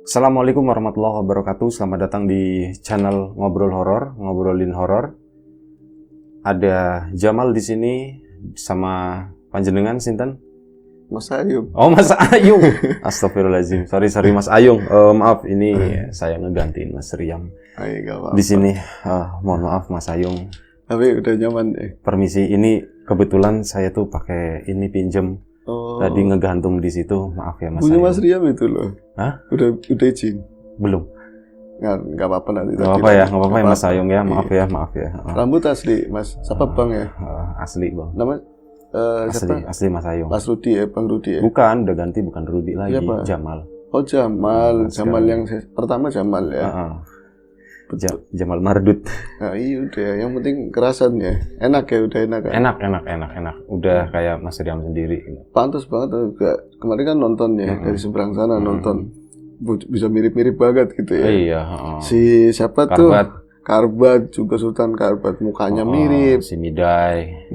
Assalamualaikum warahmatullahi wabarakatuh. Selamat datang di channel Ngobrol Horor, ngobrolin horor. Ada Jamal di sini sama panjenengan sinten? Mas Ayung. Oh, Mas Ayung. Astagfirullahaladzim. Sorry Mas Ayung. Maaf, ini saya ngegantiin Mas Riam. Ay, gak apa-apa. Di sini. Mohon maaf Mas Ayung. Tapi udah nyaman deh. Permisi, ini kebetulan saya tuh pakai ini pinjem. Oh. Tadi ngegantung di situ. Maaf ya Mas Punya Ayung. Mas Riam itu loh. Hah? Udah izin. Belum. Nggak apa-apa nanti. Nggak apa-apa ya Mas Ayung ya. Maaf ya. Rambut asli Mas. Siapa Bang ya? Asli Bang. Nama siapa? Asli Mas Ayung. Mas Rudi ya, Bang Rudi ya. Bukan, udah ganti, bukan Rudi lagi, Siapa? Jamal. Oh Jamal, Jamal sekarang. yang pertama Jamal ya. Jamal Mardut. Nah, iya udah, yang penting kerasan ya. Enak ya, udah enak kan. Enak. Udah kayak Mas Riam sendiri. Pantas banget juga. Kemarin kan nonton ya dari seberang sana nonton. Bisa mirip-mirip banget gitu ya. Iya. Si siapa Karbat. tuh? Karbat juga Sultan Karbat, mukanya mirip. Si Midai.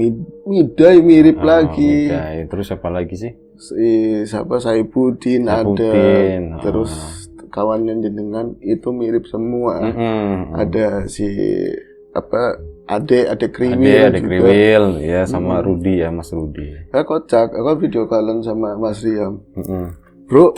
Midai mirip lagi. Midai. Terus siapa lagi sih? Si siapa Saifuddin ada. Saifuddin, Terus kawannya jenengan itu mirip semua. Ada si apa? Ade Kriwil Ada juga. Kriwil, ya sama Rudi ya, Mas Rudi. Ya kocak, aku video kalian sama Mas Riam. Bro,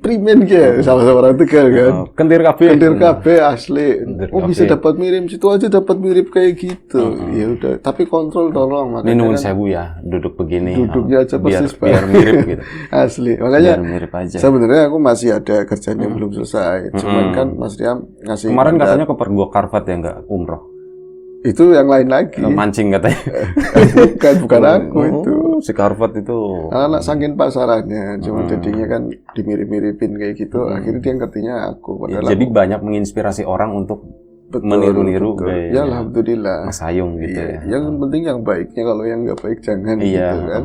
primen ya sama-sama orang Tegal kan. Kentir KB asli. Oh bisa KB. dapat mirip situ aja dapat mirip kayak gitu. Ya udah, tapi kontrol tolong Ini nuwun kan sewu ya, duduk begini. duduknya aja persis biar mirip gitu. asli. Makanya Biar mirip aja. sebenarnya aku masih ada kerjaan yang belum selesai. Cuman kan Mas Riam ngasih Kemarin mandat. katanya ke Pergok Karvat ya, nggak umroh. Itu yang lain lagi. Mancing katanya. bukan aku itu. Si Karvat itu. Anak saking pasarannya, cuma jadinya kan dimirip-miripin kayak gitu. Akhirnya dia ngertinya aku. Ya, Padahal jadi banyak menginspirasi orang untuk betul, meniru-niru betul. gayanya Ya alhamdulillah. Mas Ayung gitu Iya, ya. yang penting yang baiknya, kalau yang nggak baik jangan Iya. gitu kan.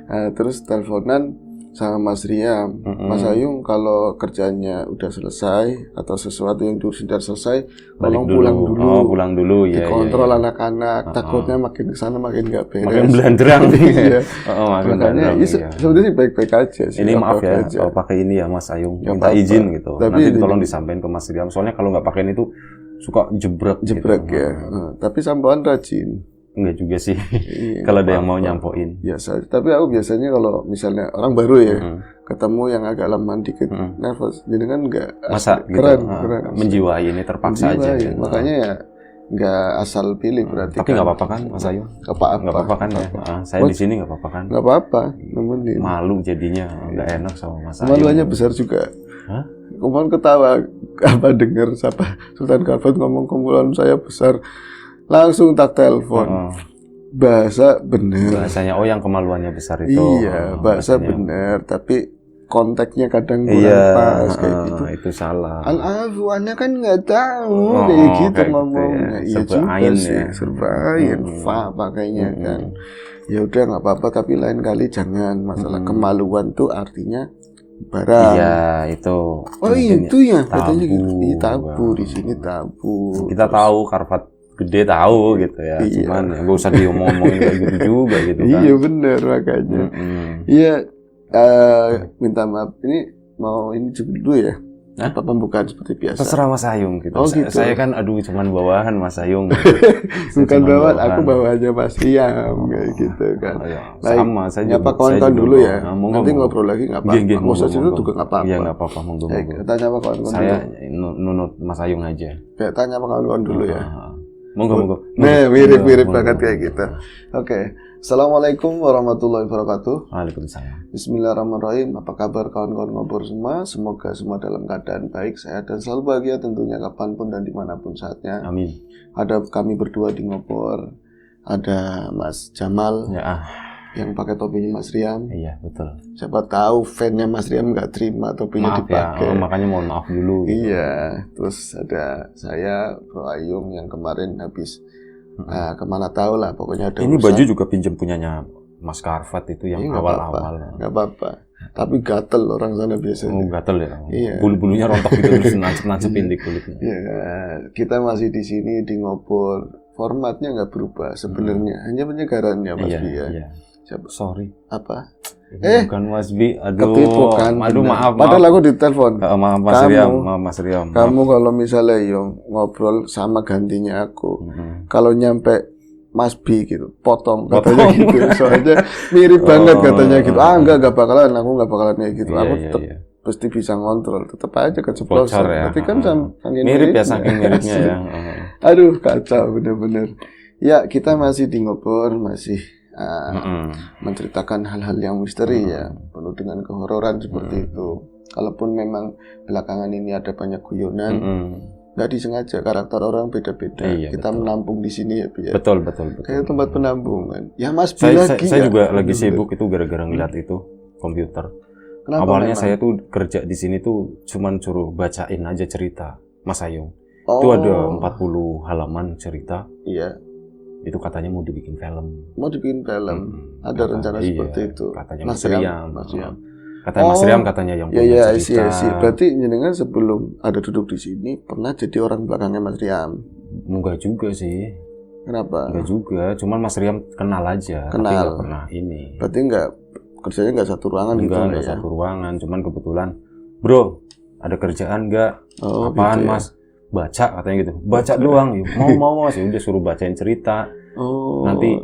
Nah, terus teleponan sama Mas Riam, Mas Ayung kalau kerjanya udah selesai atau sesuatu yang sudah selesai, tolong pulang dulu. Oh, pulang dulu ya. Dikontrol ya. anak-anak, takutnya makin kesana makin nggak beres. Makin belandrang. Iya. Makin Makanya belandrang. ya, sebenarnya baik-baik aja sih. Ini maaf ya, aja. kalau pakai ini ya Mas Ayung, Nggak minta apa-apa. izin gitu. Tapi Nanti ini- tolong disampaikan ke Mas Riam. Soalnya kalau nggak pakai itu suka jebrek Jebrek gitu. ya. Tapi sampoan rajin. Enggak juga sih. Iya, Kalau ada yang apa-apa. mau nyampoin. Biasa. Tapi aku biasanya kalau misalnya orang baru ya, ketemu yang agak lama dikit, nervous. Jadi kan nggak Masa gitu, keren. menjiwai ini terpaksa Menjiwai. aja. Gitu. Makanya ya nggak asal pilih berarti. Tapi nggak apa-apa kan Mas Ayung? Nggak apa-apa. Nggak apa-apa kan ya? Saya di sini nggak apa-apa kan? Nggak apa-apa. Nemenin. Malu jadinya nggak enak sama Mas Ayung. Maluannya besar juga. Hah? Kemarin ketawa apa dengar siapa Sultan Karbat ngomong kumpulan saya besar, langsung tak telepon. Bahasa bener. Bahasanya yang kemaluannya besar itu. Iya, bahasa bahasanya. bener, tapi konteksnya kadang kurang Iya, pas kayak gitu. itu salah. Al-afwannya kan nggak tahu Oh, kayak gitu kayak gitu ngomongnya. ya. Iya Serba juga ain sih, ya. serba ain, fa pakainya kan. Ya udah nggak apa-apa, tapi lain kali jangan masalah kemaluan tuh artinya barang. Iya, itu. Oh Mungkin itu ya, katanya tabu. gitu. Iya, tabu di sini tabu. Kita tahu Karvat gede tahu gitu ya. Iya. Cuman ya nggak usah diomong-omongin kayak gitu juga gitu kan. Iya bener makanya. Iya, minta maaf. Ini mau ini dulu ya? Hah? Apa pembukaan seperti biasa? Terserah Mas Ayung gitu. Oh, gitu. Saya kan cuman bawahan Mas Ayung. Gitu. Bukan Cuman bawaan, aku bawanya Mas Riam kayak gitu kan. Oh, iya. Baik, Sama saya nyapa juga- kawan-kawan saya juga dulu ya. bawahan. Monggo, Nanti monggo. ngobrol lagi nggak Geng, apa-apa. geng, Mau usah monggo, situ monggo. juga nggak apa-apa. Iya nggak apa-apa monggo. Baik, tanya apa kawan-kawan Saya dulu. nunut Mas Ayung aja. Baik, tanya apa kawan-kawan dulu ya. Monggo. Nah, mirip-mirip Monggo, banget monggo. kayak gitu. Oke. Assalamualaikum warahmatullahi wabarakatuh. Waalaikumsalam. Bismillahirrahmanirrahim. Apa kabar kawan-kawan ngobrol semua? Semoga semua dalam keadaan baik, sehat, dan selalu bahagia tentunya kapanpun dan dimanapun saatnya. Amin. Ada kami berdua di ngobrol. Ada Mas Jamal Ya, yang pakai topinya Mas Riam. iya betul. Siapa tahu fannya Mas Riam nggak terima topinya Maaf ya, dipakai. makanya mohon maaf dulu. Gitu. Iya. Terus ada saya, Bro Ayung yang kemarin habis kemana tahu lah. Pokoknya ada Ini urusan. baju juga pinjam punyanya Mas Karvat itu yang Iya, nggak awal-awal. Nggak apa-apa. Tapi gatel orang sana biasanya. Oh, gatel ya. Iya. Bulu-bulunya rontok gitu terus nancep-nancepin di kulitnya. Ya, kita masih di sini di ngobrol. Formatnya nggak berubah sebenarnya, hanya penyegarannya Mas Iya, Bia. iya. Siapa? Sorry. Apa? Bukan Mas B. Aduh. Ketipu kan. Aduh, maaf. Padahal aku ditelepon. Maaf Mas Riam, maaf Mas Riam. Kamu kalau misalnya yang ngobrol sama gantinya aku, kalau nyampe Mas B gitu, potong katanya gitu. Soalnya mirip banget katanya gitu. Enggak bakalan, aku enggak bakalan kayak gitu. Aku tetap pasti bisa ngontrol, tetap aja keceplosan. Ya. Tapi kan saking mirip ya, saking miripnya ya. Aduh, kacau bener-bener. Ya, kita masih di ngobrol, masih menceritakan hal-hal yang misteri ya, penuh dengan kehororan seperti itu. Kalaupun memang belakangan ini ada banyak guyonan, nggak disengaja, karakter orang beda-beda. Kita betul. Menampung di sini ya, Bi. Betul. Kayak tempat penampungan. Ya Mas, saya juga lagi sibuk itu gara-gara ngeliat itu komputer. Kenapa awalnya memang? Saya tuh kerja di sini tuh cuman suruh bacain aja cerita Mas Ayung. Itu ada 40 halaman cerita. Iya. Itu katanya mau dibikin film. Mau dibikin film. Ada rencana seperti itu. Katanya Mas Riam. Katanya Oh, Mas Riam katanya yang punya cerita. Iya. Berarti jenengan sebelum ada duduk di sini pernah jadi orang belakangnya Mas Riam? Enggak juga sih. Kenapa? Enggak juga, cuman Mas Riam kenal aja. Tapi enggak pernah ini. Berarti kerjanya enggak satu ruangan gitu ya? Enggak satu ruangan, cuman kebetulan, bro, ada kerjaan enggak? Apaan gitu, Mas? Baca katanya gitu. Baca doang. Mau Mas, ya udah suruh bacain cerita. Nanti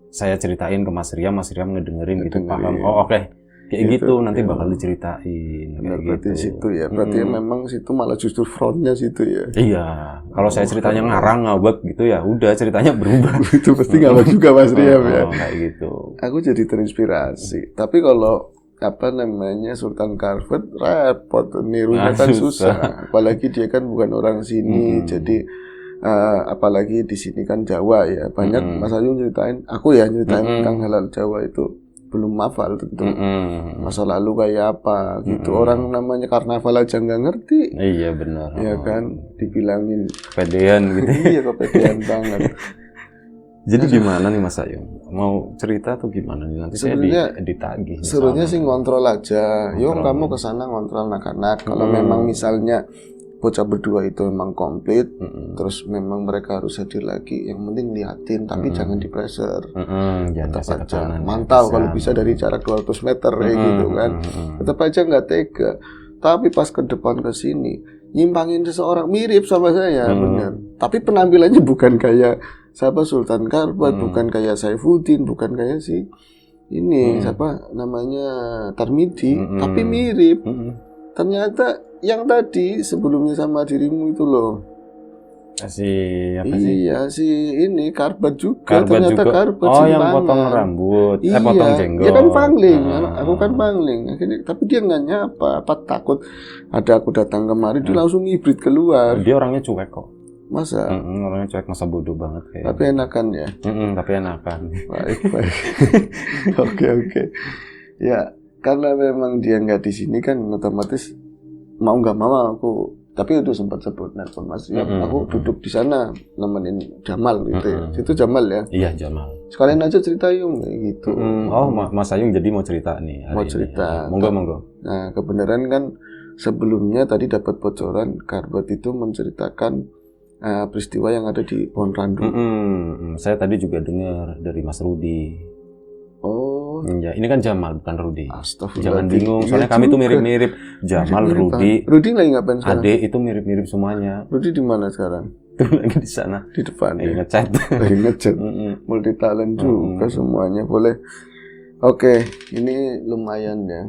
saya ceritain ke Mas Riam ngedengerin gitu, paham. Oke. Kayak gitu nanti bakal diceritain. Benar, berarti gitu. Situ ya. Berarti memang situ malah justru frontnya situ ya. Iya. Kalau saya ceritanya ngarang ngawet gitu ya, udah ceritanya berubah. Itu pasti ngawet juga Mas Riam ya. Kayak gitu. Aku jadi terinspirasi. Tapi kalau Sultan Karvet repot, nirunya kan susah. Apalagi dia kan bukan orang sini, jadi apalagi di sini kan Jawa ya. Banyak Mas Ayung ceritain, aku ya ceritain tentang hal-hal Jawa itu belum hafal tentu. Masa lalu kayak apa gitu. Orang namanya karnaval aja nggak ngerti. Iya benar. Ya kan, dibilangin kepedean gitu. Iya, kepedean banget. Jadi gimana nih Mas Ayung? Mau cerita tuh gimana nih? Nanti sebenarnya saya ditagih. Serunya sih ngontrol aja. Yung kamu kesana ngontrol anak-anak. Kalau memang misalnya bocah berdua itu memang komplit, terus memang mereka harus hadir lagi. Yang penting liatin, tapi jangan di pressure. Tetap aja mantau kalau bisa dari jarak 200 meter kayak gitu kan. Tetap aja nggak tega. Tapi pas ke depan ke sini, nyimpangin seseorang mirip sama saya, bener. Tapi penampilannya bukan kayak siapa Sultan Karvet, bukan kayak Saifuddin, bukan kayak si ini siapa namanya Tarmidi, tapi mirip. Ternyata yang tadi sebelumnya sama dirimu itu loh. Iya, si ini Karvet juga. Ternyata juga. Karvet yang potong rambut, potong jenggot. Dia kan pangling, aku kan pangling. Akhirnya, tapi dia nggak nyapa, apa takut ada aku datang kemari, dia langsung hibrid keluar. Dia orangnya cuek kok. Masa? Orangnya cuek, masa bodoh banget kayak. Tapi enakan ya? Tapi enakan. Baik. Oke. Ya, karena memang dia nggak di sini kan otomatis mau nggak mau aku. Tapi itu sempat sebut nelpon Mas Riam. Aku duduk di sana nemenin Jamal gitu ya. Itu Jamal ya? Iya, Jamal. Sekalian aja cerita Yung gitu. Mas Ayung jadi mau cerita nih hari mau cerita. Ini. Monggo. Nah, kebenaran kan sebelumnya tadi dapat bocoran Karvet itu menceritakan peristiwa yang ada di Pohon Randu. Saya tadi juga dengar dari Mas Rudi. Oh, ya, ini kan Jamal bukan Rudi. Astagfirullah. Jangan bingung, soalnya kami tuh mirip-mirip. Jamal, Rudi. Rudi lagi ngapain sekarang? Ade itu mirip-mirip semuanya. Rudi di mana sekarang? Tuh lagi di sana. Di depan. Lagi ngecat. Lagi ngecat. Multi talent juga semuanya boleh. Oke, ini lumayan ya.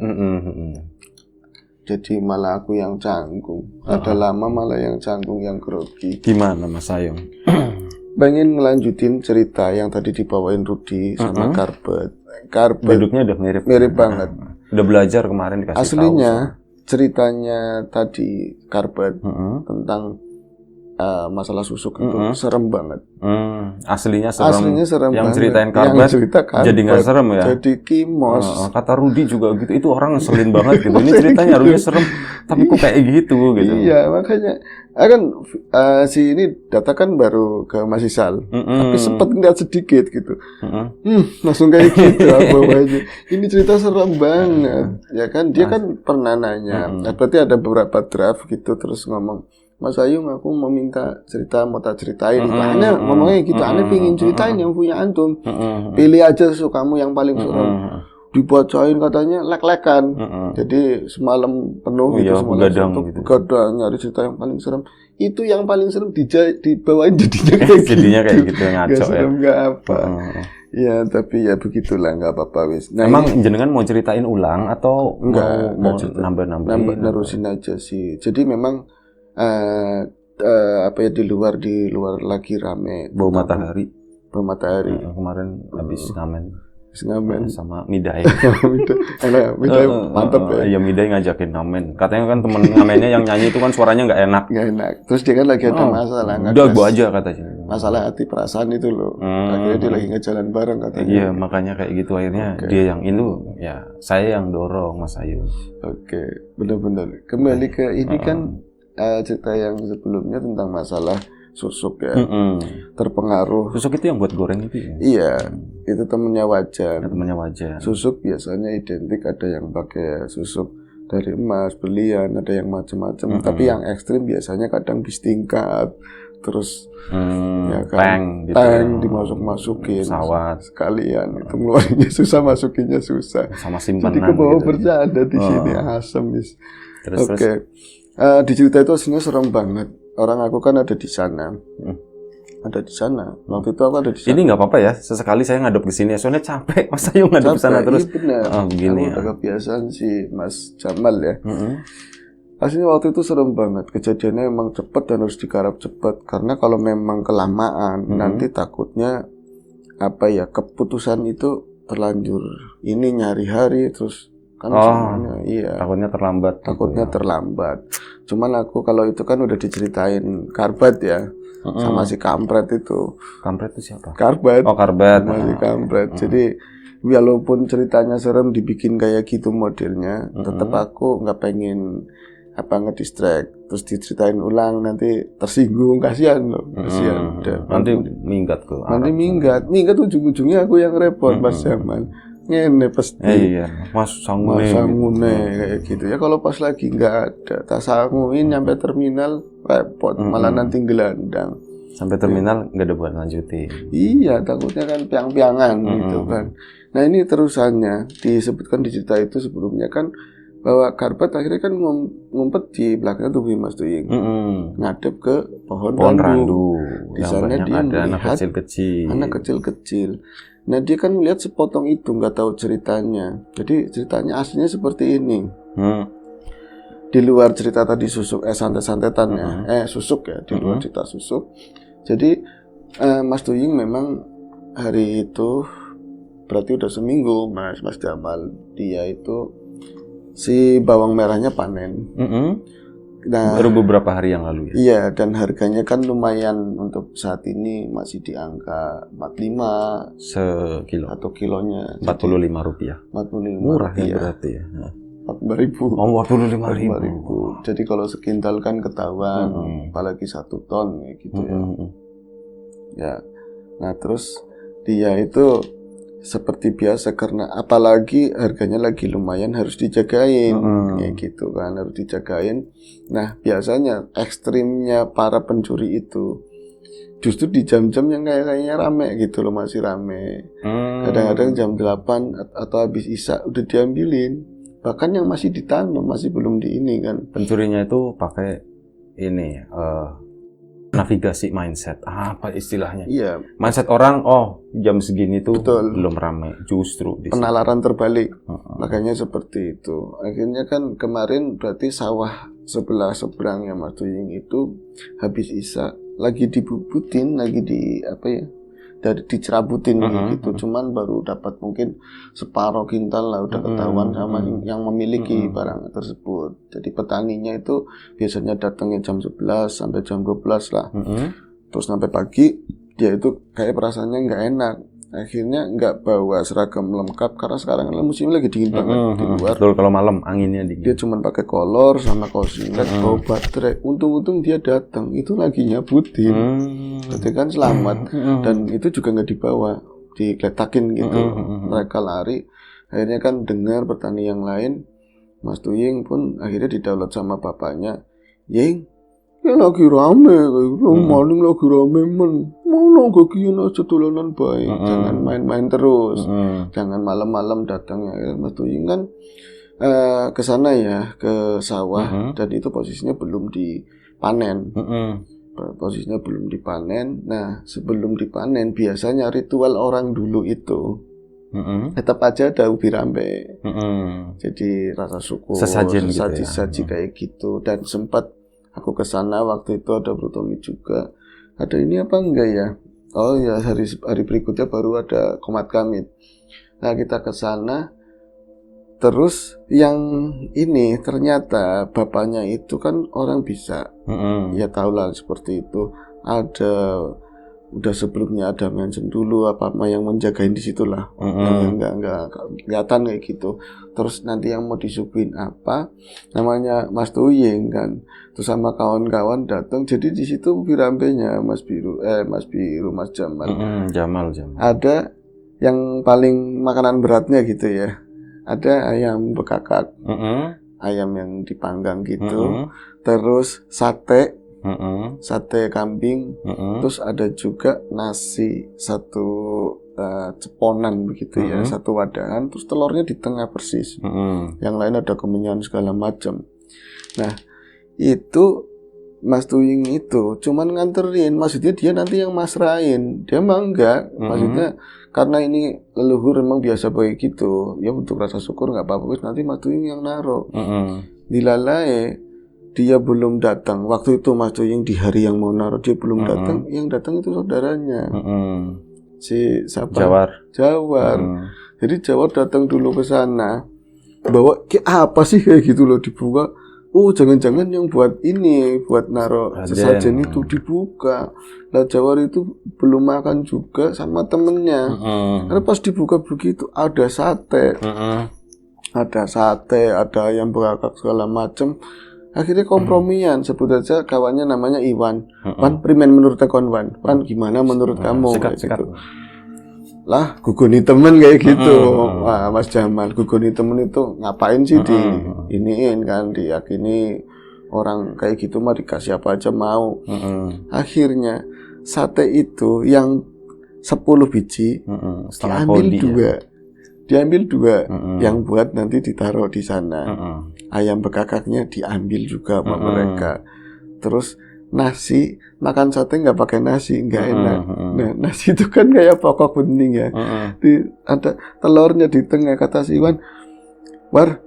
Jadi malah aku yang canggung. Ada lama malah yang canggung, yang grogi. Gimana Mas Ayung? Pengen ngelanjutin cerita yang tadi dibawain Rudi sama Karvet. Duduknya udah mirip banget. Udah belajar kemarin dikasih aslinya tahu. Ceritanya tadi Karvet tentang masalah susuk itu serem banget. Aslinya serem. Yang banget. ceritain Karvet jadi nggak serem ya. Jadi kimos. Kata Rudi juga gitu. Itu orang ngeselin banget gitu. Ini ceritanya harusnya serem, tapi kok kayak gitu. Iya, makanya si ini data kan baru ke Mas Isal, tapi sempat ngeliat sedikit gitu. Langsung kayak gitu bawahnya. Ini cerita serem banget, ya kan? Dia kan pernah nanya. Berarti ada beberapa draft gitu, terus ngomong, Mas Ayung aku mau minta cerita, mau tak ceritain. Aneh ngomongnya gitu, aneh pingin ceritain yang punya antum. Pilih aja sukamu yang paling serem. Dibacain katanya lek-lekan. Jadi semalam penuh gitu, semalam begadang nyari cerita yang paling serem. Itu yang paling serem dibawain jadinya kayak gitu. Ngaco gak serem, ya. Gak apa. Ya tapi ya begitulah, nggak apa-apa wis. Nah, emang jenengan mau ceritain ulang atau mau nambah-nambahin? Nerusin aja sih. Jadi memang apa ya, di luar lagi rame. Bau matahari. Kemarin habis ngamen sama Midai. Midai mantep ya. Iya, Midai ngajakin ngamen. Katanya kan temen ngamennya yang nyanyi itu kan suaranya nggak enak. Terus dia kan lagi ada masalah. Udah gua aja katanya. Masalah hati perasaan itu loh. Akhirnya dia lagi ngejalan bareng katanya. Iya, makanya kayak gitu akhirnya dia yang itu, ya saya yang dorong Mas Ayu. Oke, benar-benar. Kembali ke ini kan cerita yang sebelumnya tentang masalah Susuk ya, terpengaruh. Susuk itu yang buat goreng itu ya? Iya, itu temennya Wajan. Susuk biasanya identik, ada yang pakai susuk dari emas, berlian, ada yang macam-macam. Tapi yang ekstrim biasanya kadang bis tingkat, terus ya kan, tank dimasuk-masukin, pesawat sekalian. Itu ngeluarinnya susah, masukinnya susah. Sama simpanan. Jadi kebawa gitu bercanda di sini, asem bis. Oke. Di cerita itu aslinya serem banget. Orang aku kan ada di sana. Ada di sana. Waktu itu aku ada di sana. Ini nggak apa-apa ya, sesekali saya ngadep ke sini. Soalnya capek, Mas Ayu ngadep ke sana terus. Iya benar. Begini aku udah kebiasaan si Mas Jamal ya. Aslinya waktu itu serem banget. Kejadiannya memang cepat dan harus digarap cepat. Karena kalau memang kelamaan, nanti takutnya apa ya, keputusan itu terlanjur. Ini nyari hari terus. Kan semuanya, iya. Takutnya terlambat. Cuman aku kalau itu kan udah diceritain Karbat ya, sama si Kampret itu. Kampret itu siapa? Karbat. Oh, Karbat. Sama si Kampret. Jadi walaupun ceritanya serem dibikin kayak gitu modelnya, tetap aku nggak pengen ngedistract. Terus diceritain ulang nanti tersinggung, kasihan loh, kasihan. Nanti minggat ke. Minggat ujung-ujungnya aku yang repot, Mas Jamal. Ngene pasti. Iya, Mas sangune kayak gitu ya. Kalau pas lagi nggak ada, tak sanguin nyampe terminal repot, malah nanti gelandang. Sampai terminal nggak ada buat lanjutin. Iya, takutnya kan piang-piangan gitu kan. Nah ini terusannya disebutkan di cerita itu sebelumnya kan, bahwa Karbat akhirnya kan ngumpet di belakang tubuh Mas Tuying, ngadep ke pohon randu. Di sana dia melihat anak kecil-kecil. Nah dia kan melihat sepotong itu, nggak tahu ceritanya. Jadi ceritanya aslinya seperti ini. Di luar cerita tadi Susuk, santet-santetan ya, Susuk ya, di luar cerita Susuk. Jadi Mas Tuying memang hari itu berarti udah seminggu Mas Jamal, dia itu si bawang merahnya panen. Nah, baru beberapa hari yang lalu ya? Iya, dan harganya kan lumayan untuk saat ini masih di angka 45 sekilo. Atau kilonya 45 rupiah. 45 murah rupiah. Ya berarti ya. 45.000. Oh, 45.000. Jadi kalau sekintal kan ketahuan, apalagi 1 ton gitu ya. Ya. Nah, terus dia itu seperti biasa, karena apalagi harganya lagi lumayan, harus dijagain kayak gitu kan, harus dijagain. Nah biasanya ekstrimnya para pencuri itu justru di jam-jam yang kayaknya rame gitu loh, masih rame. Kadang-kadang jam 8 atau habis isya udah diambilin, bahkan yang masih ditanam masih belum di ini kan. Pencurinya itu pakai ini navigasi mindset, apa istilahnya? Iya. Mindset orang, jam segini tuh belum ramai, justru penalaran terbalik. Makanya seperti itu. Akhirnya kan kemarin berarti sawah sebelah seberangnya Mas Tuying itu habis isya lagi dibubutin, lagi dicerabutin gitu. Cuman baru dapat mungkin separuh kintal lah, udah ketahuan sama yang memiliki barang tersebut. Jadi petaninya itu biasanya datangnya jam 11 sampai jam 12 lah. Terus sampai pagi dia itu kayak perasaannya nggak enak. Akhirnya nggak bawa seragam lengkap karena sekarang kan musim lagi dingin banget di luar. Betul, kalau malam anginnya dingin. Dia cuma pakai kolor sama kaos singlet, bawa baterai. Untung-untung dia datang, itu lagi nyabutin. Berarti kan selamat. Dan itu juga nggak dibawa, digeletakin gitu. Mereka lari. Akhirnya kan dengar petani yang lain, Mas Tuying pun akhirnya didaulat sama bapaknya. Ying, ya lagi rame kayak gitu, maling lagi rame mana gagian aja dolanan baik, jangan main-main terus, jangan malam-malam datang ya. Mas Tuying kan ke sana ya, ke sawah, dan itu posisinya belum dipanen. Posisinya belum dipanen. Nah, sebelum dipanen biasanya ritual orang dulu itu tetap aja ada ubi rambe. Jadi rasa syukur, sesajen saji kayak gitu. Dan sempat aku ke sana waktu itu ada Bro Tommy juga. Ada ini apa enggak ya? Oh ya, hari berikutnya baru ada Komat Kamit. Nah, kita ke sana. Terus yang ini ternyata bapaknya itu kan orang bisa, ya tahulah seperti itu. Ada udah sebelumnya ada mention dulu apa yang menjagain di situlah, nggak kelihatan kayak gitu. Terus nanti yang mau disuguhin apa, namanya Mas Tuying kan, terus sama kawan-kawan datang. Jadi di situ pirambenya Mas Jamal. Jamal. Ada yang paling makanan beratnya gitu ya. Ada ayam bekakak, ayam yang dipanggang gitu, terus sate kambing, terus ada juga nasi satu ceponan begitu ya, satu wadahan, terus telurnya di tengah persis, yang lain ada kemenyan segala macam. Nah itu Mas Tuying itu cuman nganterin, maksudnya dia nanti yang masrahin, dia mah enggak, maksudnya karena ini leluhur memang biasa begitu, ya untuk rasa syukur nggak apa-apa, nanti Mas Tuying yang naruh. Dilalai dia belum datang waktu itu, Mas Tuying di hari yang mau naruh dia belum datang, yang datang itu saudaranya, si siapa? Jawar. Jadi Jawar datang dulu ke sana, bawa apa sih kayak gitu loh, dibuka. Oh jangan-jangan yang buat ini, buat naruh sesajen itu dibuka. Lah Jawar itu belum makan juga sama temennya. Karena pas dibuka begitu ada sate, ada ayam bekakak segala macem. Akhirnya kompromian, sebut aja kawannya namanya Iwan. Wan, primen menurut tekon Wan. Wan gimana menurut kamu? Sikat. Gitu. Lah gugoni temen kayak gitu. Wah, Mas Jamal gugoni temen itu ngapain sih di iniin kan, diyakini orang kayak gitu mah dikasih apa aja mau. Akhirnya sate itu yang 10 biji diambil dua yang buat nanti ditaruh di sana. Ayam bekakaknya diambil juga sama mereka. Terus nasi, makan sate nggak pakai nasi, nggak enak. Nah, nasi itu kan kayak pokok penting ya. Ada telurnya di tengah, kata si Iwan, War,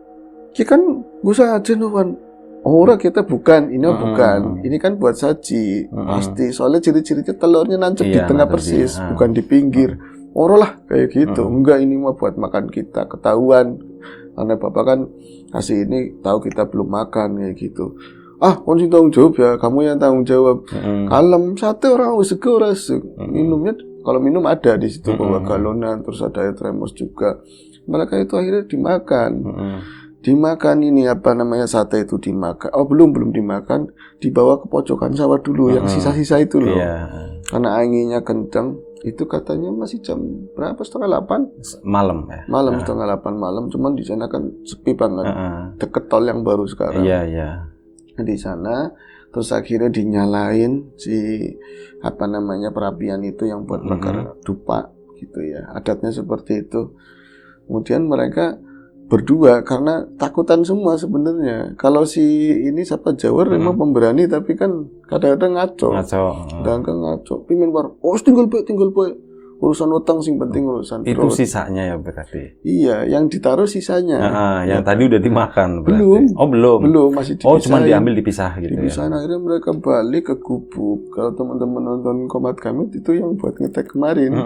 kita kan usah aja no Wan. Ora kita bukan, ini bukan. Ini kan buat saji, pasti. Soalnya ciri-cirinya telurnya nancep di tengah persis, bukan di pinggir. Ora lah kayak gitu. Enggak, ini mah buat makan kita, ketahuan. Karena bapak kan kasih ini, tahu kita belum makan kayak gitu. Kon sing tanggung jawab ya, kamu yang tanggung jawab. Kalem sate orang wis sego ora minumnya, kalau minum ada di situ bawa galonan, terus ada air termos juga. Mereka itu akhirnya dimakan ini apa namanya, sate itu dimakan. Oh belum dimakan, dibawa ke pojokan sawah dulu, yang sisa-sisa itu loh. Karena anginnya kencang, itu katanya masih jam berapa, 7:30 malam ya. Malam 7:30 malam, cuman di sana kan sepi banget, deket tol yang baru sekarang. Di sana terus akhirnya dinyalain si apa namanya perapian itu yang buat bakar dupa gitu ya, adatnya seperti itu. Kemudian mereka berdua karena takutan semua sebenarnya. Kalau si ini siapa Jawar memang pemberani, tapi kan kadang-kadang ngaco. Pimen war, tinggal bae. Urusan utang sing penting urusan itu perut. Sisanya ya berarti. Iya, yang ditaruh sisanya. Yang tadi udah dimakan berarti. Belum. Masih dipisahin. Cuma dipisah gitu ya. Akhirnya mereka balik ke gubuk. Kalau teman-teman nonton Komat Kamit itu yang buat ngetek kemarin.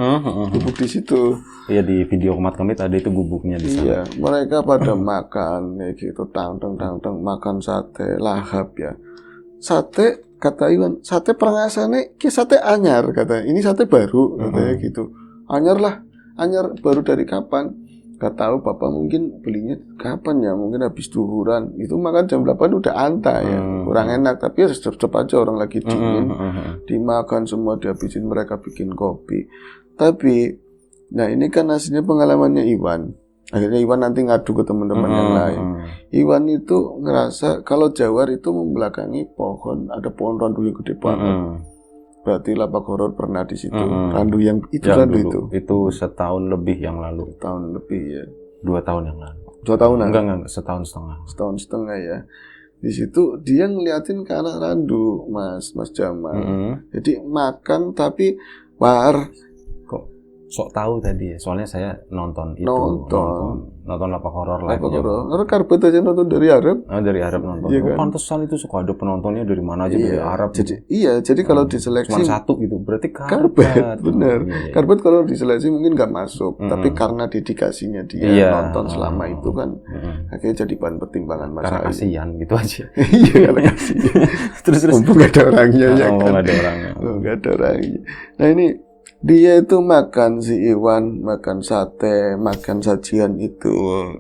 Gubuk di situ. Iya, di video Komat Kamit ada itu gubuknya di sana. Iya, mereka pada makan kayak gitu, tang makan sate lahap ya. Sate kata Iwan, sate perangasane ki sate anyar katanya. Ini sate baru katanya gitu. Anyar baru dari kapan? Gak tahu, Bapak mungkin belinya kapan ya? Mungkin habis duhuran. Itu makan jam 8 udah anta ya. Kurang enak, tapi ya cep-cep aja, orang lagi dingin. Dimakan semua, dihabisin, mereka bikin kopi. Tapi nah ini kan hasilnya pengalamannya Iwan. Akhirnya Iwan nanti ngadu ke teman-teman yang lain. Iwan itu ngerasa kalau jawar itu membelakangi pohon, ada pohon randu yang gede banget. Berarti lapak horor pernah di situ. Randu yang itu yang randu dulu, itu setahun lebih yang lalu. Tahun lebih ya. 2 tahun yang lalu. 2 tahunan? Enggak, setahun setengah. Setahun setengah ya. Di situ dia ngeliatin ke arah randu, Mas Jamal. Jadi makan tapi kok sok tahu tadi ya. Soalnya saya nonton itu. Nonton lapak horor live. Karena Karbet aja nonton dari Arab. Dari Arab nonton. Iya kan? Pantesan itu suka ada penontonnya dari mana aja, dari Arab. Jadi kalau diseleksi cuma satu gitu. Berarti Karbet, bener. Karbet kalau diseleksi mungkin nggak masuk, tapi karena dedikasinya dia nonton selama itu kan, akhirnya jadi bahan pertimbangan masalah. Karena kasihan gitu aja. Iya, karena kasihan. terus mumpung nggak ada orangnya ya kan. Nggak ada orangnya. Nah ini dia itu makan si Iwan, makan sate, makan sajian itu,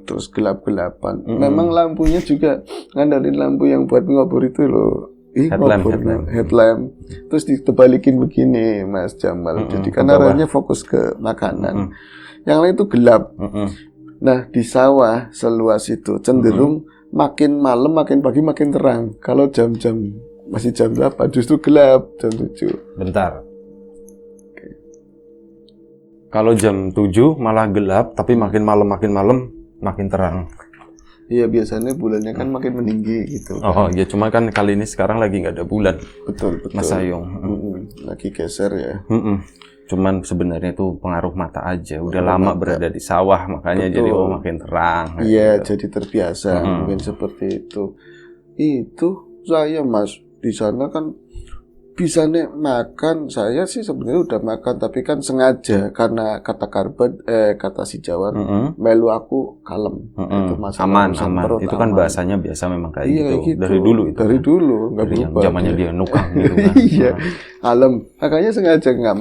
terus gelap-gelapan. Memang lampunya juga ngandelin lampu yang buat ngobor itu loh. Headlamp. Terus ditebalikin begini, Mas Jamal. Jadi karena arahnya fokus ke makanan. Yang lain itu gelap. Nah di sawah seluas itu cenderung makin malam, makin pagi, makin terang. Kalau jam-jam masih jam 8 justru gelap, jam 7. Bentar. Kalau jam 7 malah gelap, tapi makin malam makin terang. Iya, biasanya bulannya kan makin meninggi gitu. Oh iya, cuma kan kali ini sekarang lagi nggak ada bulan. Betul. Mas Ayung. Lagi geser ya. Cuman sebenarnya itu pengaruh mata aja. Udah lama berada di sawah, makanya jadi makin terang. Iya, gitu. Jadi terbiasa mungkin seperti itu. Itu saya Mas di sana kan bisa nih makan, saya sih sebenarnya udah makan tapi kan sengaja karena kata Karbet kata si Jawar melu aku kalem itu aman itu kan bahasanya biasa memang kayak gitu. Dari dulu itu dari dulu nggak berubah zamannya dia nukang gitu kan. Iya kalem, makanya sengaja nggak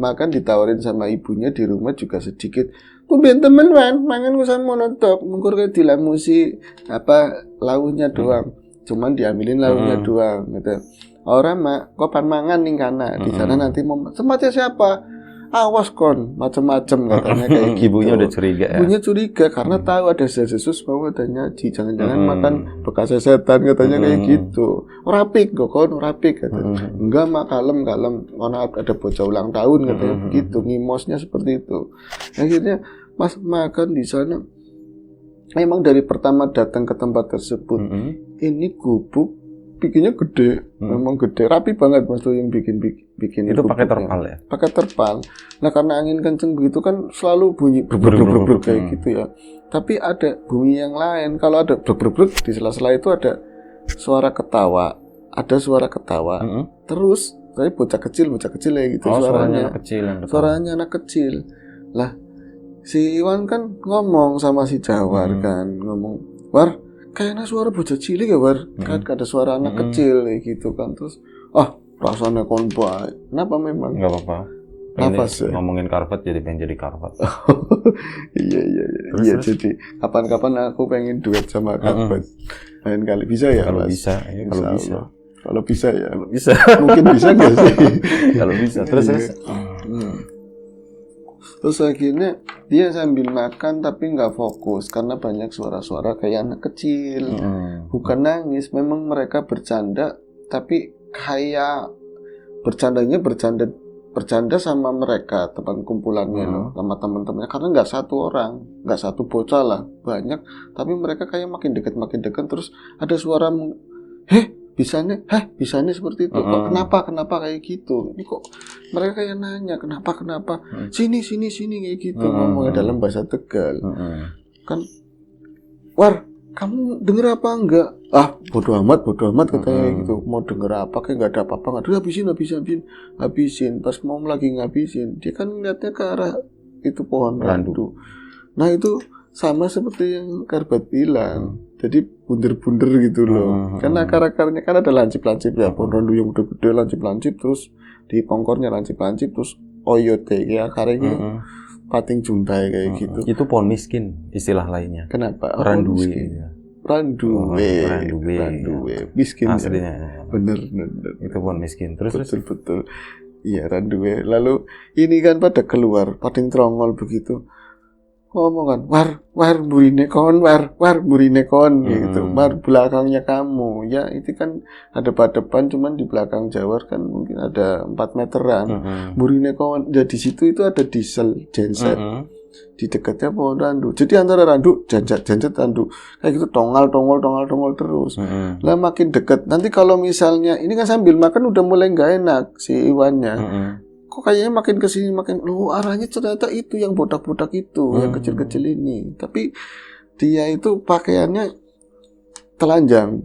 makan ditawarin sama ibunya di rumah juga sedikit. Kumpulin temen mangan gue sama monotok mungkur kayak dilamusi apa launya doang, cuman diambilin launya doang gitu. Orang kopan mangan nih karena di sana nanti mau tempatnya siapa? Awas kon, macam-macam katanya kayak gitu. Ibunya udah curiga ya. Ibunya curiga karena tahu ada Yesus mau adanya jangan-jangan makan bekas setan katanya kayak gitu. Rapik kok kon, rapik katanya. Enggak mak kalem, karena ada bocah ulang tahun katanya begitu, ngimosnya seperti itu. Akhirnya pas makan di sana memang dari pertama datang ke tempat tersebut ini gubuk bikinnya gede, memang gede, rapi banget Mas tuh yang bikin itu pakai terpal ya? Pakai terpal. Nah karena angin kenceng begitu kan selalu bunyi bruk kayak gitu ya. Tapi ada bunyi yang lain. Kalau ada bruk di sela-sela itu ada suara ketawa, Terus tapi bocah kecil kayak gitu suaranya. Suaranya anak kecil. Lah si Iwan kan ngomong sama si Jawar kan, War kayaknya suara bocah cilik ya War, kan ada suara anak kecil kayak gitu kan. Terus rasanya konvoy. Kenapa memang? Nggak apa-apa. Nafas ya? Ngomongin Karbet jadi pengen jadi Karbet. Iya jadi kapan-kapan aku pengen duet sama Karbet. Lain kali bisa ya kalau Mas? Bisa ya, kalau bisa ya. Bisa. Mungkin bisa nggak sih? Kalau bisa. Terus. Terus akhirnya dia sambil makan tapi nggak fokus karena banyak suara-suara kayak anak kecil. Bukan nangis, memang mereka bercanda tapi kayak bercanda sama mereka teman kumpulannya loh, sama teman-temannya karena nggak satu orang, nggak satu bocah lah, banyak tapi mereka kayak makin dekat terus ada suara bisa nih seperti itu. Kok kenapa kayak gitu? Ini kok mereka kayak nanya kenapa? Sini kayak gitu ngomongnya dalam bahasa Tegal. Kan, War, kamu denger apa enggak? Bodo amat katanya gitu. Mau denger apa kayak enggak ada apa-apa enggak. Habisin. Pas mau lagi ngabisin, dia kan ngeliatnya ke arah itu pohon randu. Nah, itu sama seperti yang Karbet bilang. Jadi bunder-bunder gitu loh. Karena akar-akarnya kan ada lancip-lancip ya. Pohon randu yang udah gede lancip-lancip, terus di pongkornya lancip-lancip, terus oyote ya akarnya pating juntai kayak gitu. Itu pohon miskin istilah lainnya. Kenapa? Randuwe. Randuwe. Miskin aslinya. Ya? Bener. Itu pohon miskin. Terus Iya, randuwe. Lalu ini kan pada keluar, pating trongol begitu. ngomong kan, war burine kon, war burine kon gitu, war belakangnya kamu. Ya itu kan ada depan cuman di belakang Jawar kan mungkin ada 4 meteran. Burine kon. Jadi di situ itu ada diesel genset. Di dekatnya pohon randu. Jadi antara randu genset randu kayak gitu tongol terus. Lah makin dekat. Nanti kalau misalnya ini kan sambil makan udah mulai nggak enak si Iwannya. Kok kayaknya makin kesini makin arahnya ternyata itu yang botak-botak itu yang kecil-kecil ini. Tapi dia itu pakaiannya telanjang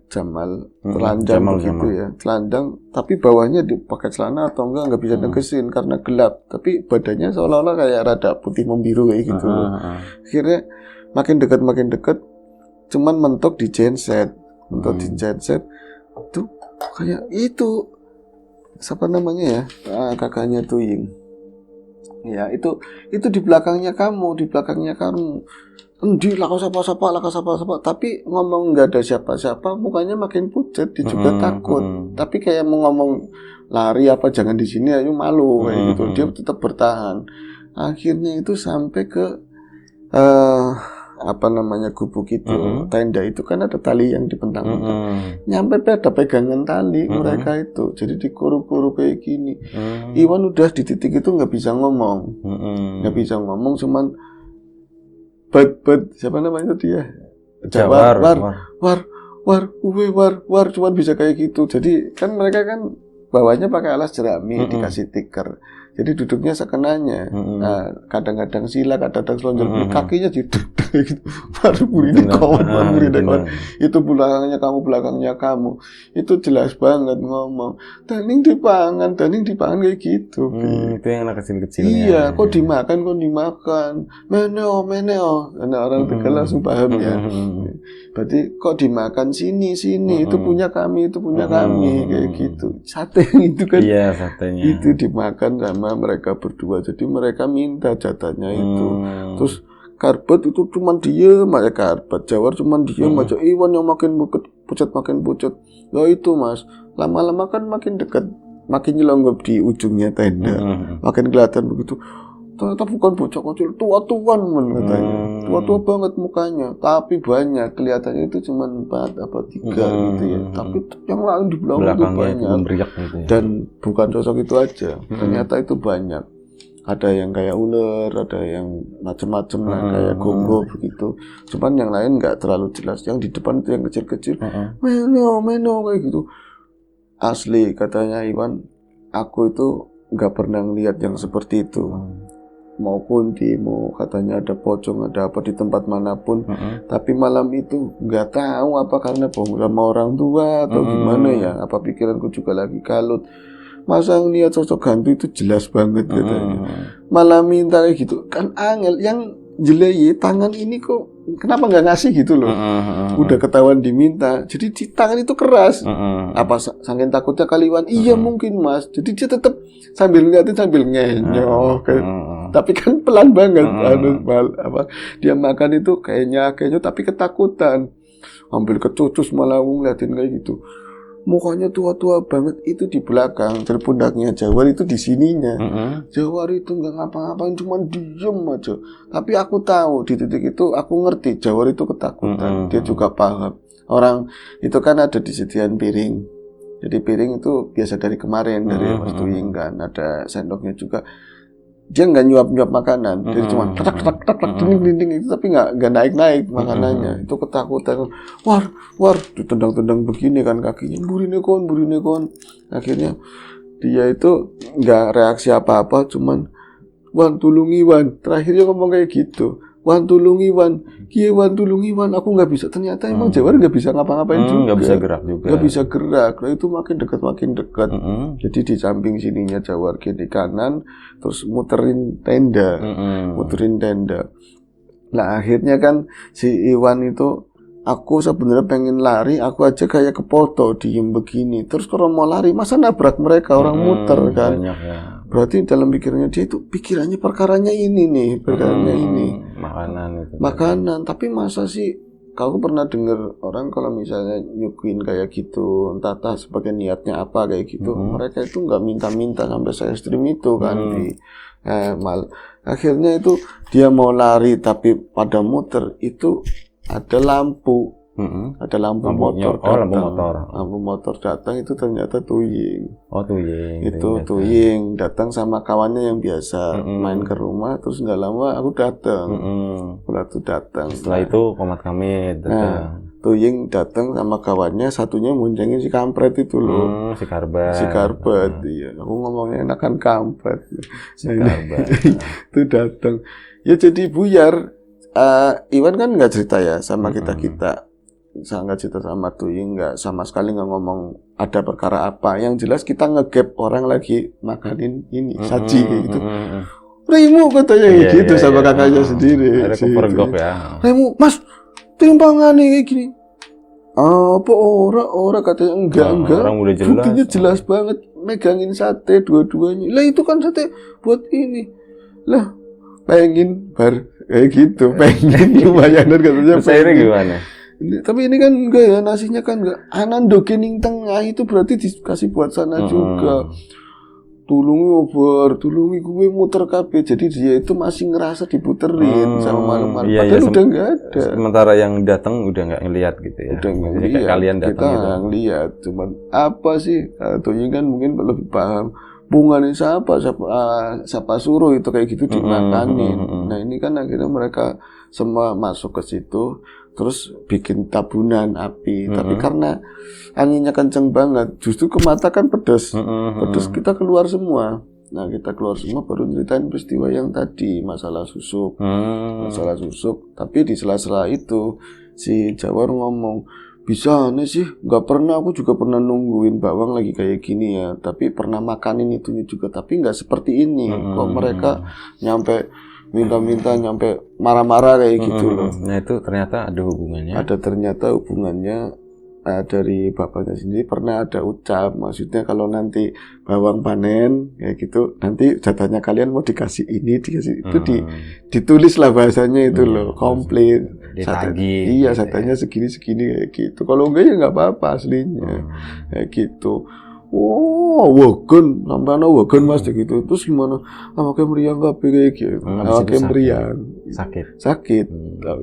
Jamal telanjang begitu ya, telanjang tapi bawahnya dipakai celana atau nggak bisa negesin karena gelap, tapi badannya seolah-olah kayak rada putih membiru kayak gitu. Akhirnya makin dekat cuman mentok di genset tuh kayak itu siapa namanya ya, kakaknya Tuying ya, itu di belakangnya kamu di laka sapa tapi ngomong nggak ada siapa-siapa, mukanya makin pucat, dia juga takut tapi kayak mau ngomong lari apa jangan di sini, ayo malu kayak gitu, dia tetap bertahan. Akhirnya itu sampai ke gubuk itu, tenda itu kan ada tali yang dibentang-bentang. Nyampe ada pegangan tali mereka itu. Jadi dikuru-kuru kayak gini. Iwan udah di titik itu nggak bisa ngomong. Cuman siapa namanya dia? Jawar. War, cuman bisa kayak gitu. Jadi kan mereka kan bawahnya pakai alas jerami, dikasih tikar. Jadi duduknya sekenanya. Nah, kadang-kadang sila, kadang-kadang selonjor, kakinya gitu. Baru burine kon. Itu belakangnya kamu. Itu jelas banget ngomong. Daning dipangan kayak gitu. Itu yang anak kecil-kecilnya. Iya, kok dimakan. Meneo. Nah, orang Tegal langsung paham ya. Berarti kok dimakan sini, itu punya kami, kayak gitu. Sate itu kan. Iya, satenya. Itu dimakan sama mereka berdua. Jadi mereka minta jatahnya itu. Terus Karbet itu cuma diem aja, Karbet Jawar cuma diem aja. Iwan yang makin pucat. Ya itu Mas, lama-lama kan makin dekat, makin nyelonggap di ujungnya tenda, makin kelihatan begitu. Ternyata bukan bocah kecil, tua-tuan katanya. Tua-tua banget mukanya, tapi banyak, kelihatannya itu cuma 4 apa 3 gitu ya. Tapi yang lain di belakang itu banyak. Gitu ya. Dan bukan sosok itu aja, ternyata itu banyak. Ada yang kayak ular, ada yang macam-macam lah, kayak gombo begitu. Cuman yang lain nggak terlalu jelas. Yang di depan itu yang kecil-kecil, meno kayak gitu. Asli katanya Iwan, aku itu nggak pernah lihat yang seperti itu. Mau kunti, mau katanya ada pocong, ada apa di tempat manapun. Tapi malam itu nggak tahu apa karena bohong sama orang tua atau gimana ya. Apa pikiranku juga lagi kalut. Masa ngeliat sosok hantu itu jelas banget katanya. Malah minta kayak gitu. Kan angel yang jelai tangan ini kok kenapa nggak ngasih gitu loh. Udah ketahuan diminta. Jadi di tangan itu keras. Apa saking takutnya kali Iwan? Iya mungkin Mas. Jadi dia tetap sambil ngeliatin sambil ngenyok. Tapi kan pelan banget. Dia makan itu kayaknya tapi ketakutan. Ambil kecucus malah ngeliatin kayak gitu. Mukanya tua-tua banget itu di belakang, dari pundaknya Jawar itu di sininya. Jawar itu nggak ngapa-ngapain, cuma diem aja. Tapi aku tahu di titik itu aku ngerti Jawar itu ketakutan. Dia juga paham. Orang itu kan ada disediain piring. Jadi piring itu biasa dari kemarin dari Mas Tuying kan, ada sendoknya juga. Dia nggak nyuap makanan, jadi cuma tak dinding itu, tapi nggak naik makanannya. Itu ketakutan. War, ditendang begini kan kakinya, burine kon. Akhirnya dia itu nggak reaksi apa-apa, cuman Wan tulungi Wan. Terakhirnya ngomong kayak gitu. Wan tulungi Wan, aku nggak bisa. Ternyata emang Jawar nggak bisa ngapa-ngapain juga. Nggak bisa gerak juga. Nggak bisa gerak. Nah, itu makin dekat. Jadi di samping sininya Jawar, kiri kanan, terus muterin tenda. Nah akhirnya kan si Iwan itu, aku sebenarnya pengen lari, aku aja kayak kepoto diem begini. Terus kalau mau lari, masa nabrak mereka orang muter kan? Banyak, ya. Berarti dalam pikirannya dia itu perkaranya ini. Makanan. Tapi masa sih kau pernah dengar orang kalau misalnya nyuguhin kayak gitu, entah sebagai niatnya apa kayak gitu, mereka itu nggak minta sampai se ekstrim itu kan. Akhirnya itu dia mau lari tapi pada muter itu ada lampu. Ada lampu motor datang. Lampu motor datang itu ternyata Tuying. Oh, Tuying. Itu Tuying datang sama kawannya yang biasa main ke rumah, terus nggak lama aku datang. Datang. Setelah itu Komat Kamit datang. Nah, Tuying datang sama kawannya, satunya muncengin si kampret itu loh. Si Karbet. Iya. Aku ngomongnya enakan kampret. Si Karbet. Itu datang. Ya jadi buyar. Iwan kan nggak cerita ya sama kita. Saya nggak cerita sama Tuying, nggak sama sekali nggak ngomong ada perkara apa. Yang jelas kita ngegap orang lagi makanin ini saji kayak gitu. Remu katanya gitu sama kakaknya sendiri. Ada kepergok ya. Remu, Mas, timbangan nih kayak gini. Apa ora katanya enggak. Orang udah jelas. Buktinya jelas banget megangin sate dua-duanya. Lah itu kan sate buat ini. Lah pengen bar kayak gitu, pengen lumayanan katanya. Saya gimana? Tapi ini kan enggak ya, nasinya kan enggak. Anando kening tengah itu berarti dikasih buat sana juga. Tulungi gue muter kabeh. Jadi dia itu masih ngerasa diputerin sama malam-malam. Padahal udah enggak ada. Sementara yang datang udah enggak ngelihat gitu ya. Udah enggak lihat. Kalian datang kita gitu. Ngelihat, cuman apa sih? Tuying kan mungkin lebih paham. Bunganin siapa suruh itu kayak gitu dimakanin. Nah, ini kan akhirnya mereka semua masuk ke situ. Terus bikin tabunan api, tapi karena anginnya kenceng banget, justru ke mata kan pedas, kita keluar semua. Nah kita keluar semua baru ceritain peristiwa yang tadi masalah susuk, Tapi di sela-sela itu si Jawar ngomong, bisa aneh sih, nggak pernah, aku juga pernah nungguin bawang lagi kayak gini ya, tapi pernah makanin itunya juga, tapi nggak seperti ini. Kok mereka nyampe minta-minta nyampe marah-marah kayak gitu loh. Nah itu ternyata ada hubungannya. Ternyata hubungannya dari bapaknya sendiri pernah ada ucap, maksudnya kalau nanti bawang panen kayak gitu, nanti jatahnya kalian mau dikasih ini, dikasih itu, ditulis lah bahasanya itu loh, komplit. Ditagih. Iya, jatahnya segini-segini kayak gitu. Kalau enggak ya nggak apa-apa aslinya, kayak gitu. Oh, wagon, sampai wagon Mas gitu. Terus gimana? Pakai meriang kayak gitu. Pakai meriang.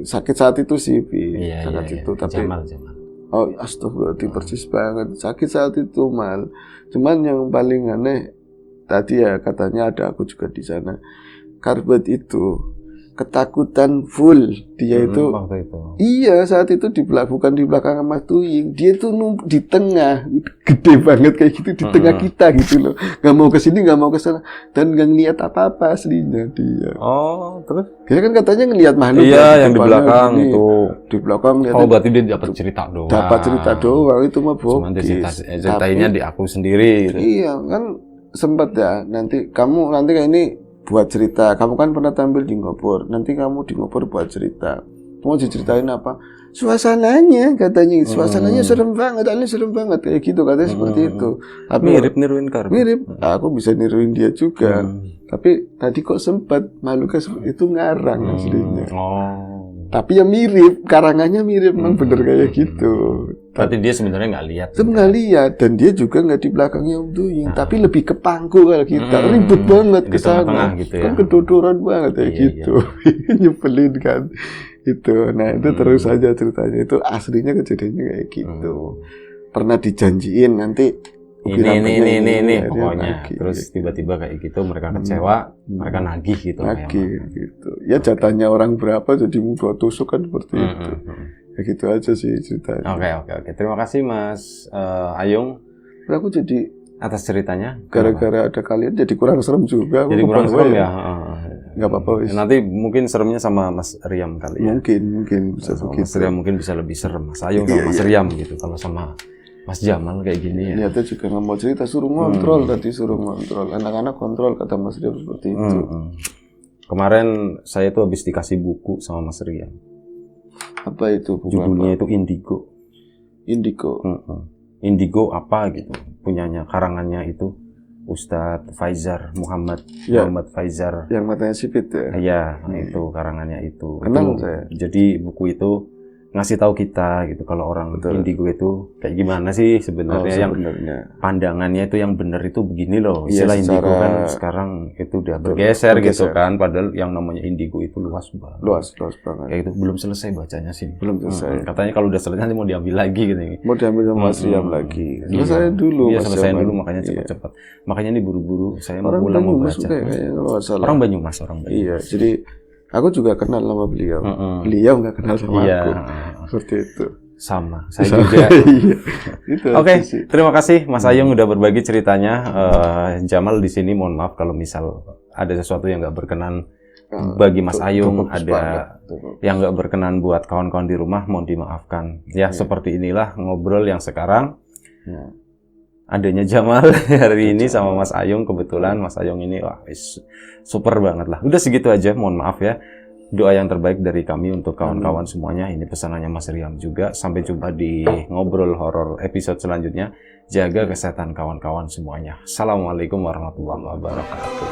Sakit saat itu sih, sakit itu. Tapi Jamal. Oh, astagfirullahaladzim, persis banget. Sakit saat itu, Mal. Cuman yang paling aneh tadi ya katanya ada aku juga di sana. Karbet itu ketakutan full dia itu. Iya, saat itu bukan di belakang Mas Tuying, dia tuh di tengah, gede banget kayak gitu di tengah kita gitu loh. Gak mau ke sini, gak mau ke sana, dan gak ngeliat apa-apa aslinya dia. Oh, terus? Dia kan katanya ngeliat makhluk. Iya, yang di belakang ini, itu. Di belakang. Oh, berarti dia dapat cerita doang. Dapat cerita doang, itu mah bokis. Ceritainnya di aku sendiri. Gitu. Iya, kan sempat ya. Nanti kayak ini buat cerita, kamu kan pernah tampil di Ngopor, nanti kamu di Ngopor buat cerita, mau diceritain apa? Suasananya katanya, suasananya serem banget kayak gitu katanya seperti itu. Tapi mirip niruin Karbet. Mirip, aku bisa niruin dia juga. Tapi tadi kok sempat makhluknya itu ngarang aslinya. Tapi ya mirip, karangannya mirip, memang bener kayak gitu. Berarti dia sebenarnya nggak lihat. Nggak lihat, dan dia juga nggak di belakangnya Om Tuying, tapi lebih ke pangku kalau kita ribut banget ke sana, gitu ya. Kan kedodoran banget kayak gitu, nyebelin kan itu. Nah itu terus aja ceritanya, itu aslinya kejadiannya kayak gitu. Pernah dijanjiin nanti ini pokoknya nagih. Terus tiba-tiba kayak gitu mereka kecewa, mereka nagih gitu. Gitu. Ya jatahnya orang berapa jadi mudah tusuk kan seperti itu. Ya gitu aja sih ceritanya. Oke. Terima kasih Mas Ayung. Aku jadi atas ceritanya. Gara-gara ada kalian jadi kurang serem juga. Jadi kurang serem ya. Nggak apa-apa. Nanti mungkin seremnya sama Mas Riam kali ya. Mungkin bisa begitu. Mas Riam mungkin bisa lebih serem. Mas Ayung sama Mas Riam gitu. Kalau sama Mas Jamal kayak gini ya. Niatnya juga nggak mau cerita, suruh ngontrol anak-anak kontrol kata Mas Riam seperti itu. Kemarin saya tuh habis dikasih buku sama Mas Riam. Apa itu buku? Judulnya itu Indigo. Indigo apa gitu? Punyanya karangannya itu Ustadz Faizar Muhammad Faizar. Yang matanya sipit ya? Iya, itu karangannya itu. Kenal saya. Jadi buku itu ngasih tahu kita gitu kalau orang indigo itu kayak gimana sih sebenarnya, yang pandangannya itu yang benar itu begini loh. Istilah indigo kan sekarang itu udah bergeser gitu kan, padahal yang namanya indigo itu luas banget. Luas banget. Kayak itu belum selesai bacanya sih. Belum selesai. Katanya kalau udah selesai nanti mau diambil lagi gitu. Mau diambil sama Mas Riam lagi. Selesai dulu. Iya, selesai dulu, makanya cepat-cepat. Makanya ini buru-buru saya mau pulang mau baca. Orang Banyumas. Iya, jadi aku juga kenal sama beliau. Beliau nggak kenal sama aku. Seperti itu. Sama, saya juga. Oke, terima kasih Mas Ayung udah berbagi ceritanya. Jamal di sini mohon maaf kalau misal ada sesuatu yang nggak berkenan bagi Mas Ayung, ada yang nggak berkenan buat kawan-kawan di rumah, mohon dimaafkan. Ya, seperti inilah ngobrol yang sekarang. Adanya Jamal hari ini sama Mas Ayung, kebetulan Mas Ayung ini wah super banget lah. Udah segitu aja, mohon maaf ya. Doa yang terbaik dari kami untuk kawan-kawan semuanya. Ini pesanannya Mas Riam juga. Sampai jumpa di ngobrol horor episode selanjutnya. Jaga kesehatan kawan-kawan semuanya. Assalamualaikum warahmatullahi wabarakatuh.